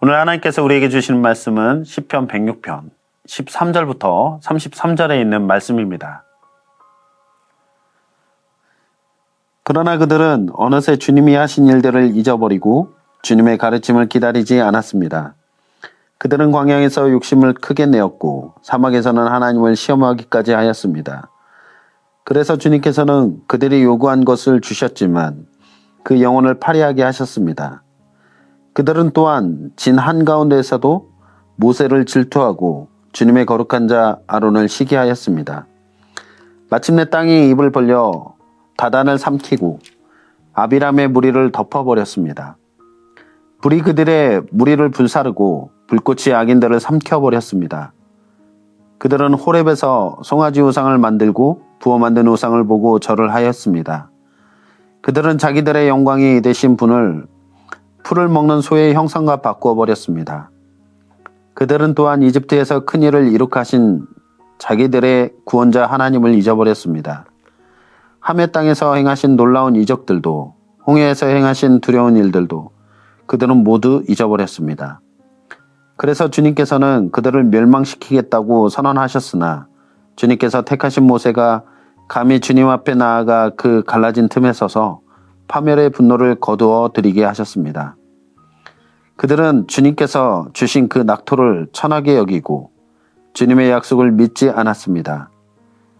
오늘 하나님께서 우리에게 주시는 말씀은 시편 106편 13절부터 33절에 있는 말씀입니다. 그러나 그들은 어느새 주님이 하신 일들을 잊어버리고 주님의 가르침을 기다리지 않았습니다. 그들은 광야에서 욕심을 크게 내었고 사막에서는 하나님을 시험하기까지 하였습니다. 그래서 주님께서는 그들이 요구한 것을 주셨지만 그 영혼을 파리하게 하셨습니다. 그들은 또한 진 한가운데에서도 모세를 질투하고 주님의 거룩한 자 아론을 시기하였습니다. 마침내 땅이 입을 벌려 다단을 삼키고 아비람의 무리를 덮어버렸습니다. 불이 그들의 무리를 불사르고 불꽃이 악인들을 삼켜버렸습니다. 그들은 호렙에서 송아지 우상을 만들고 부어 만든 우상을 보고 절을 하였습니다. 그들은 자기들의 영광이 되신 분을 풀을 먹는 소의 형상과 바꾸어 버렸습니다. 그들은 또한 이집트에서 큰 일을 이룩하신 자기들의 구원자 하나님을 잊어버렸습니다. 함의 땅에서 행하신 놀라운 이적들도 홍해에서 행하신 두려운 일들도 그들은 모두 잊어버렸습니다. 그래서 주님께서는 그들을 멸망시키겠다고 선언하셨으나 주님께서 택하신 모세가 감히 주님 앞에 나아가 그 갈라진 틈에 서서 파멸의 분노를 거두어 드리게 하셨습니다. 그들은 주님께서 주신 그 낙토를 천하게 여기고 주님의 약속을 믿지 않았습니다.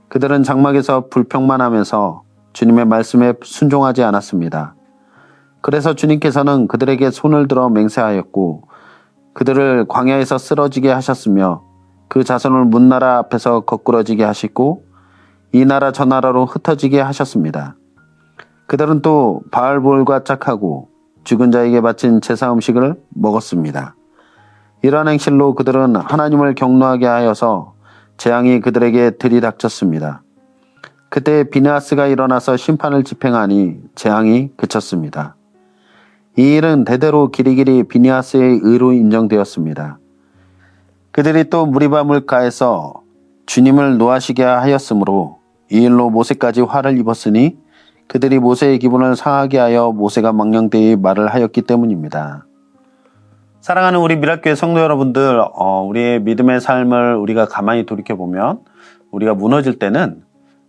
그들은 장막에서 불평만 하면서 주님의 말씀에 순종하지 않았습니다. 그래서 주님께서는 그들에게 손을 들어 맹세하였고 그들을 광야에서 쓰러지게 하셨으며 그 자손을 문나라 앞에서 거꾸러지게 하시고 이 나라 저 나라로 흩어지게 하셨습니다. 그들은 또 바알볼과 짝하고 죽은 자에게 바친 제사 음식을 먹었습니다. 이러한 행실로 그들은 하나님을 경노하게 하여서 재앙이 그들에게 들이닥쳤습니다. 그때 비느하스가 일어나서 심판을 집행하니 재앙이 그쳤습니다. 이 일은 대대로 길이길이 비느하스의 의로 인정되었습니다. 그들이 또 무리바 물가에서 주님을 노하시게 하였으므로 이 일로 모세까지 화를 입었으니 그들이 모세의 기분을 상하게 하여 모세가 망령되이 말을 하였기 때문입니다. 사랑하는 우리 미랄교회 성도 여러분들, 우리의 믿음의 삶을 우리가 가만히 돌이켜보면 우리가 무너질 때는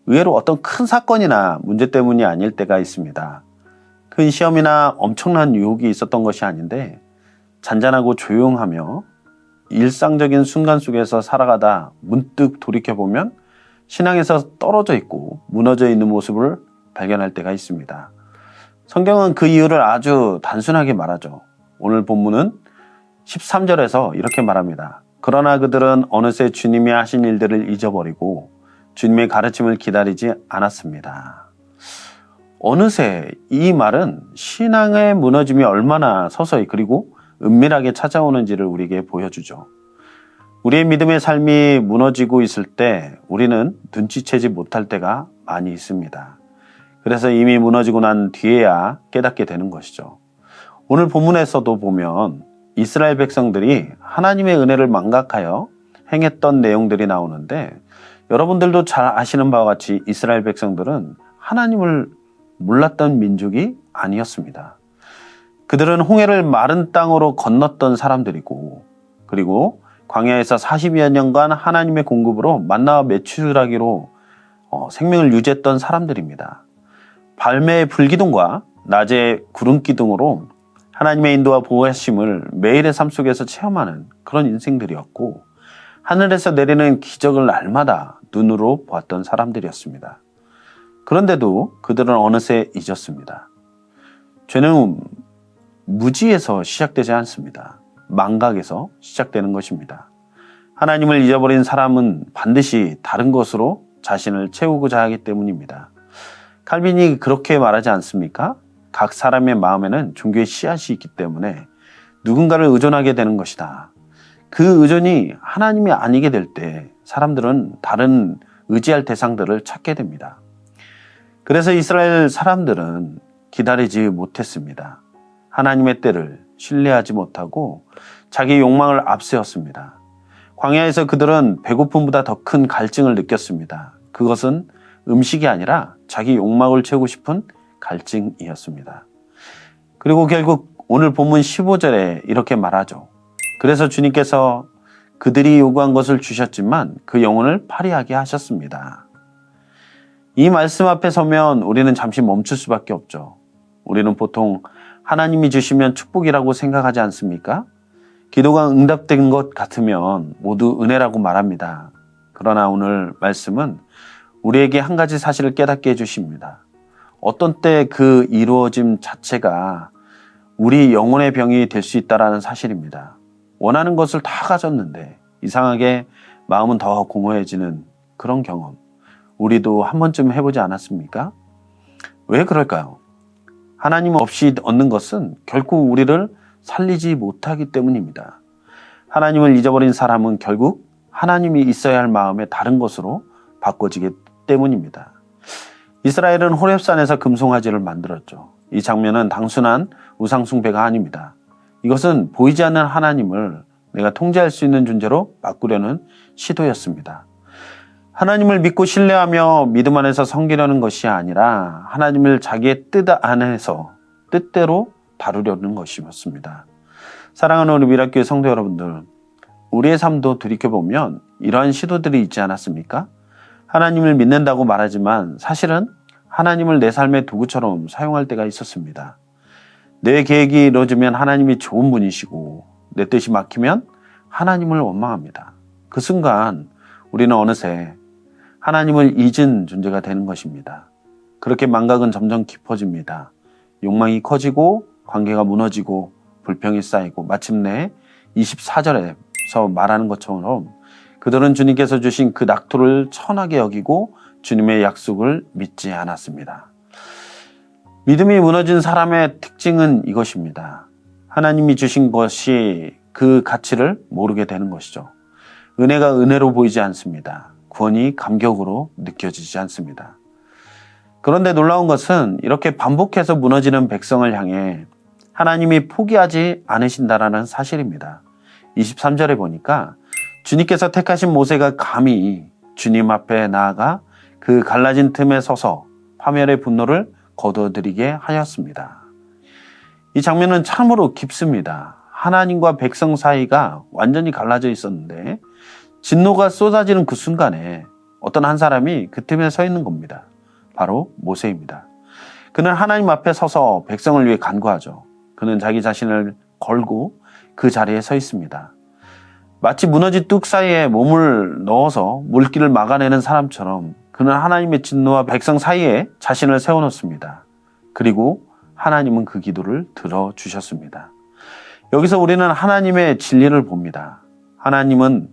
의외로 어떤 큰 사건이나 문제 때문이 아닐 때가 있습니다. 큰 시험이나 엄청난 유혹이 있었던 것이 아닌데 잔잔하고 조용하며 일상적인 순간 속에서 살아가다 문득 돌이켜보면 신앙에서 떨어져 있고 무너져 있는 모습을 발견할 때가 있습니다. 성경은 그 이유를 아주 단순하게 말하죠. 오늘 본문은 13절에서 이렇게 말합니다. 그러나 그들은 어느새 주님이 하신 일들을 잊어버리고 주님의 가르침을 기다리지 않았습니다. 어느새 이 말은 신앙의 무너짐이 얼마나 서서히 그리고 은밀하게 찾아오는지를 우리에게 보여주죠. 우리의 믿음의 삶이 무너지고 있을 때 우리는 눈치채지 못할 때가 많이 있습니다. 그래서 이미 무너지고 난 뒤에야 깨닫게 되는 것이죠. 오늘 본문에서도 보면 이스라엘 백성들이 하나님의 은혜를 망각하여 행했던 내용들이 나오는데 여러분들도 잘 아시는 바와 같이 이스라엘 백성들은 하나님을 몰랐던 민족이 아니었습니다. 그들은 홍해를 마른 땅으로 건넜던 사람들이고 그리고 광야에서 40여 년간 하나님의 공급으로 만나와 메추라기로 생명을 유지했던 사람들입니다. 밤의 불기둥과 낮의 구름기둥으로 하나님의 인도와 보호하심을 매일의 삶 속에서 체험하는 그런 인생들이었고 하늘에서 내리는 기적을 날마다 눈으로 보았던 사람들이었습니다. 그런데도 그들은 어느새 잊었습니다. 죄는 무지에서 시작되지 않습니다. 망각에서 시작되는 것입니다. 하나님을 잊어버린 사람은 반드시 다른 것으로 자신을 채우고자 하기 때문입니다. 칼빈이 그렇게 말하지 않습니까? 각 사람의 마음에는 종교의 씨앗이 있기 때문에 누군가를 의존하게 되는 것이다. 그 의존이 하나님이 아니게 될 때 사람들은 다른 의지할 대상들을 찾게 됩니다. 그래서 이스라엘 사람들은 기다리지 못했습니다. 하나님의 때를 신뢰하지 못하고 자기 욕망을 앞세웠습니다. 광야에서 그들은 배고픔보다 더 큰 갈증을 느꼈습니다. 그것은 음식이 아니라 자기 욕망을 채우고 싶은 갈증이었습니다. 그리고 결국 오늘 본문 15절에 이렇게 말하죠. 그래서 주님께서 그들이 요구한 것을 주셨지만 그 영혼을 파리하게 하셨습니다. 이 말씀 앞에 서면 우리는 잠시 멈출 수밖에 없죠. 우리는 보통 하나님이 주시면 축복이라고 생각하지 않습니까? 기도가 응답된 것 같으면 모두 은혜라고 말합니다. 그러나 오늘 말씀은 우리에게 한 가지 사실을 깨닫게 해주십니다. 어떤 때 그 이루어짐 자체가 우리 영혼의 병이 될 수 있다는 사실입니다. 원하는 것을 다 가졌는데 이상하게 마음은 더 공허해지는 그런 경험. 우리도 한 번쯤 해보지 않았습니까? 왜 그럴까요? 하나님 없이 얻는 것은 결국 우리를 살리지 못하기 때문입니다. 하나님을 잊어버린 사람은 결국 하나님이 있어야 할 마음의 다른 것으로 바꿔지기 때문입니다. 이스라엘은 호렙산에서 금송아지를 만들었죠. 이 장면은 단순한 우상숭배가 아닙니다. 이것은 보이지 않는 하나님을 내가 통제할 수 있는 존재로 바꾸려는 시도였습니다. 하나님을 믿고 신뢰하며 믿음 안에서 섬기려는 것이 아니라 하나님을 자기의 뜻 안에서 뜻대로 다루려는 것이었습니다. 사랑하는 우리 미라교회 성도 여러분들, 우리의 삶도 돌이켜보면 이러한 시도들이 있지 않았습니까? 하나님을 믿는다고 말하지만 사실은 하나님을 내 삶의 도구처럼 사용할 때가 있었습니다. 내 계획이 이루어지면 하나님이 좋은 분이시고 내 뜻이 막히면 하나님을 원망합니다. 그 순간 우리는 어느새 하나님을 잊은 존재가 되는 것입니다. 그렇게 망각은 점점 깊어집니다. 욕망이 커지고 관계가 무너지고 불평이 쌓이고 마침내 24절에서 말하는 것처럼 그들은 주님께서 주신 그 낙토를 천하게 여기고 주님의 약속을 믿지 않았습니다. 믿음이 무너진 사람의 특징은 이것입니다. 하나님이 주신 것이 그 가치를 모르게 되는 것이죠. 은혜가 은혜로 보이지 않습니다. 구원이 감격으로 느껴지지 않습니다. 그런데 놀라운 것은 이렇게 반복해서 무너지는 백성을 향해 하나님이 포기하지 않으신다라는 사실입니다. 23절에 보니까 주님께서 택하신 모세가 감히 주님 앞에 나아가 그 갈라진 틈에 서서 파멸의 분노를 거두어들이게 하였습니다. 이 장면은 참으로 깊습니다. 하나님과 백성 사이가 완전히 갈라져 있었는데 진노가 쏟아지는 그 순간에 어떤 한 사람이 그 틈에 서 있는 겁니다. 바로 모세입니다. 그는 하나님 앞에 서서 백성을 위해 간구하죠. 그는 자기 자신을 걸고 그 자리에 서 있습니다. 마치 무너진 뚝 사이에 몸을 넣어서 물길을 막아내는 사람처럼 그는 하나님의 진노와 백성 사이에 자신을 세워놓습니다. 그리고 하나님은 그 기도를 들어주셨습니다. 여기서 우리는 하나님의 진리를 봅니다. 하나님은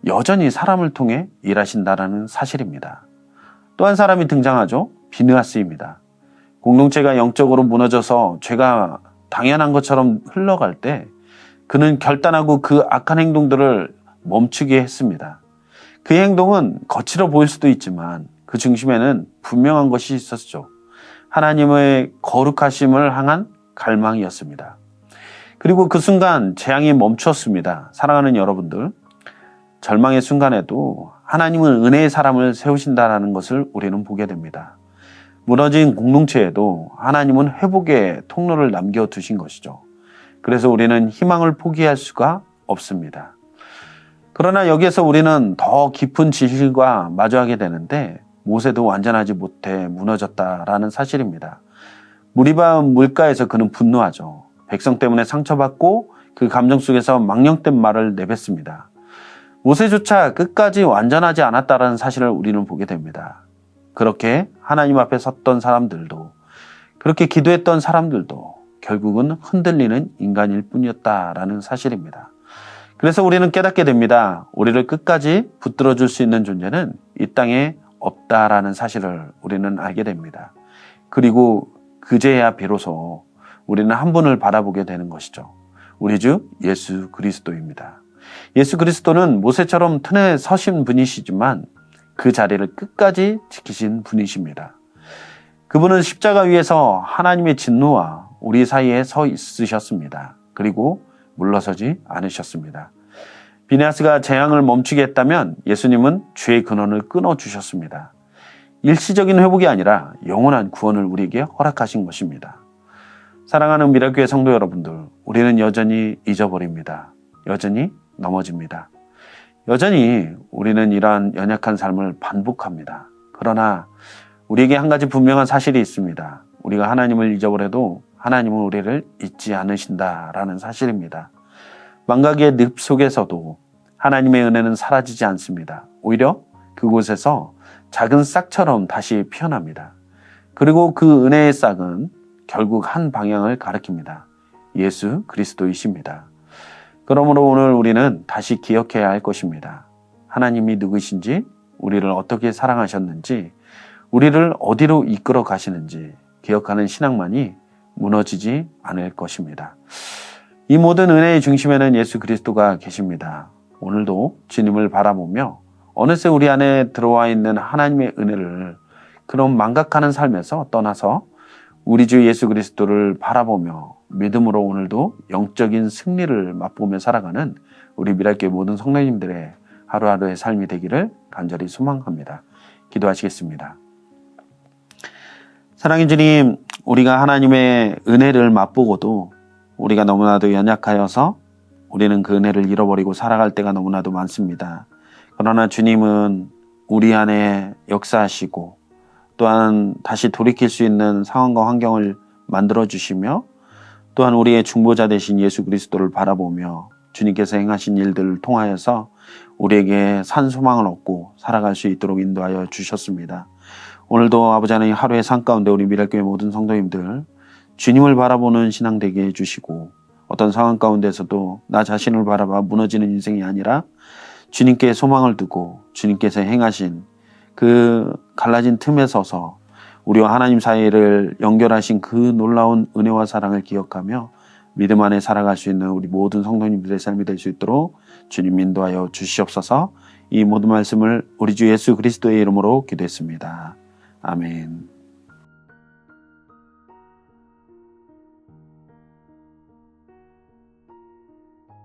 여전히 사람을 통해 일하신다라는 사실입니다. 또 한 사람이 등장하죠. 비느하스입니다. 공동체가 영적으로 무너져서 죄가 당연한 것처럼 흘러갈 때 그는 결단하고 그 악한 행동들을 멈추게 했습니다. 그 행동은 거칠어 보일 수도 있지만 그 중심에는 분명한 것이 있었죠. 하나님의 거룩하심을 향한 갈망이었습니다. 그리고 그 순간 재앙이 멈추었습니다. 사랑하는 여러분들, 절망의 순간에도 하나님은 은혜의 사람을 세우신다는 것을 우리는 보게 됩니다. 무너진 공동체에도 하나님은 회복의 통로를 남겨두신 것이죠. 그래서 우리는 희망을 포기할 수가 없습니다. 그러나 여기에서 우리는 더 깊은 진실과 마주하게 되는데 모세도 완전하지 못해 무너졌다라는 사실입니다. 무리바 물가에서 그는 분노하죠. 백성 때문에 상처받고 그 감정 속에서 망령된 말을 내뱉습니다. 모세조차 끝까지 완전하지 않았다라는 사실을 우리는 보게 됩니다. 그렇게 하나님 앞에 섰던 사람들도 그렇게 기도했던 사람들도 결국은 흔들리는 인간일 뿐이었다라는 사실입니다. 그래서 우리는 깨닫게 됩니다. 우리를 끝까지 붙들어 줄 수 있는 존재는 이 땅에 없다라는 사실을 우리는 알게 됩니다. 그리고 그제야 비로소 우리는 한 분을 바라보게 되는 것이죠. 우리 주 예수 그리스도입니다. 예수 그리스도는 모세처럼 튼에 서신 분이시지만 그 자리를 끝까지 지키신 분이십니다. 그분은 십자가 위에서 하나님의 진노와 우리 사이에 서 있으셨습니다. 그리고 물러서지 않으셨습니다. 비느하스가 재앙을 멈추게 했다면 예수님은 죄의 근원을 끊어주셨습니다. 일시적인 회복이 아니라 영원한 구원을 우리에게 허락하신 것입니다. 사랑하는 미라교회 성도 여러분들, 우리는 여전히 잊어버립니다. 여전히 넘어집니다. 여전히 우리는 이러한 연약한 삶을 반복합니다. 그러나 우리에게 한 가지 분명한 사실이 있습니다. 우리가 하나님을 잊어버려도 하나님은 우리를 잊지 않으신다라는 사실입니다. 망각의 늪 속에서도 하나님의 은혜는 사라지지 않습니다. 오히려 그곳에서 작은 싹처럼 다시 피어납니다. 그리고 그 은혜의 싹은 결국 한 방향을 가리킵니다. 예수 그리스도이십니다. 그러므로 오늘 우리는 다시 기억해야 할 것입니다. 하나님이 누구신지, 우리를 어떻게 사랑하셨는지, 우리를 어디로 이끌어 가시는지 기억하는 신앙만이 무너지지 않을 것입니다. 이 모든 은혜의 중심에는 예수 그리스도가 계십니다. 오늘도 주님을 바라보며 어느새 우리 안에 들어와 있는 하나님의 은혜를 그런 망각하는 삶에서 떠나서 우리 주 예수 그리스도를 바라보며 믿음으로 오늘도 영적인 승리를 맛보며 살아가는 우리 미랄교회 모든 성도님들의 하루하루의 삶이 되기를 간절히 소망합니다. 기도하시겠습니다. 사랑의 주님, 우리가 하나님의 은혜를 맛보고도 우리가 너무나도 연약하여서 우리는 그 은혜를 잃어버리고 살아갈 때가 너무나도 많습니다. 그러나 주님은 우리 안에 역사하시고 또한 다시 돌이킬 수 있는 상황과 환경을 만들어주시며 또한 우리의 중보자 되신 예수 그리스도를 바라보며 주님께서 행하신 일들을 통하여서 우리에게 산 소망을 얻고 살아갈 수 있도록 인도하여 주셨습니다. 오늘도 아버지 하나님 하루의 삶 가운데 우리 미랄교회 모든 성도님들 주님을 바라보는 신앙 되게 해주시고 어떤 상황 가운데서도 나 자신을 바라봐 무너지는 인생이 아니라 주님께 소망을 두고 주님께서 행하신 그 갈라진 틈에 서서 우리와 하나님 사이를 연결하신 그 놀라운 은혜와 사랑을 기억하며 믿음 안에 살아갈 수 있는 우리 모든 성도님들의 삶이 될 수 있도록 주님 인도하여 주시옵소서. 이 모든 말씀을 우리 주 예수 그리스도의 이름으로 기도했습니다. 아멘.